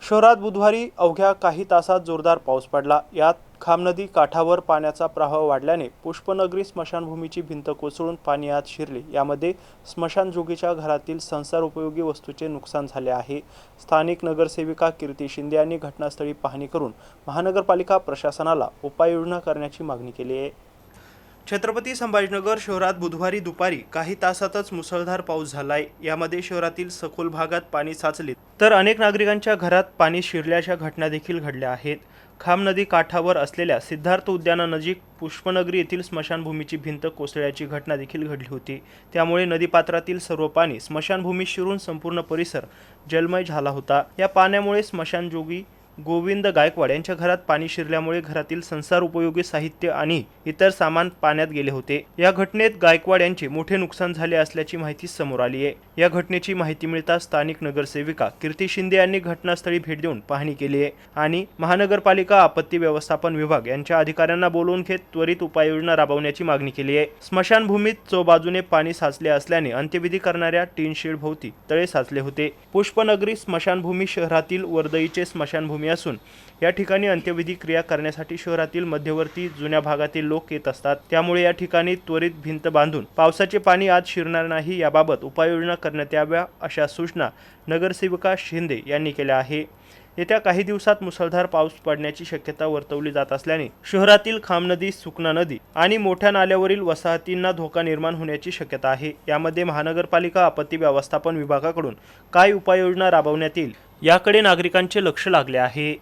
शहरात बुधवारी अवघ्या काही तासात जोरदार पाऊस पडला। यात खामनदी काठावर पाण्याचा प्रवाह वाढल्याने पुष्पनगरी स्मशानभूमीची भिंत कोसळून पाणी आत शिरले। यामध्ये स्मशानजोगीच्या घरातील संसार उपयोगी वस्तूचे नुकसान झाले आहे। स्थानिक नगरसेविका कीर्ती शिंदे यांनी घटनास्थळी पाहणी करून महानगरपालिका प्रशासनाला उपाययोजना करण्याची मागणी केली आहे। छत्रपती संभाजीनगर शहरात बुधवारी दुपारी काही तासातच मुसळधार पाऊस झालाय। यामध्ये शहरातील सखोल भागात पाणी साचले तर अनेक नागरिकांच्या घरात पाणी शिरल्याच्या घटना देखील घडल्या आहेत। खामनदी काठावर असलेल्या सिद्धार्थ उद्यानानजीक पुष्पनगरी येथील स्मशानभूमीची भिंत कोसळल्याची घटना देखील घडली होती। त्यामुळे नदीपात्रातील सर्व पाणी स्मशानभूमीत शिरून संपूर्ण परिसर जलमय झाला होता। या पाण्यामुळे स्मशानजोगी गोविंद गायकवाड यांच्या घरात पाणी शिरल्यामुळे घरातील संसार उपयोगी साहित्य आणि इतर सामान पाण्यात गेले होते। या घटनेत गायकवाड यांचे मोठे नुकसान झाले असल्याची माहिती समोर आली आहे। या घटनेची माहिती मिळताच स्थानिक नगरसेविका कीर्ती शिंदे यांनी घटनास्थळी भेट देऊन पाहणी केली आहे आणि महानगरपालिका आपत्ती व्यवस्थापन विभाग यांच्या अधिकाऱ्यांना बोलवून घेत त्वरित उपाययोजना राबवण्याची मागणी केली आहे। स्मशानभूमीत चौबाजूने पाणी साचले असल्याने अंत्यविधी करणाऱ्या टीन शेड भोवती तळे साचले होते। पुष्पनगरी स्मशानभूमी शहरातील वर्दईचे स्मशानभूमी असून या ठिकाणी अंत्यविधी क्रिया करण्यासाठी शहरातील मध्यवर्ती जुन्या भागातील लोक येत असतात। त्यामुळे या ठिकाणी त्वरित भिंत बांधून पावसाचे पाणी आत शिरणार नाही याबाबत उपाययोजना करण्यात याव्या अशा सूचना नगरसेविका शिंदे यांनी केल्या आहे। येत्या काही दिवसात मुसळधार पाऊस पडण्याची शक्यता वर्तवली जात असल्याने शहरातील खामनदी, सुकना नदी आणि मोठ्या नाल्यावरील वसाहतींना धोका निर्माण होण्याची शक्यता आहे। यामध्ये महानगरपालिका आपत्ती व्यवस्थापन विभागाकडून काय उपाययोजना राबवण्यात येईल याकडे नागरिकांचे लक्ष लागले आहे।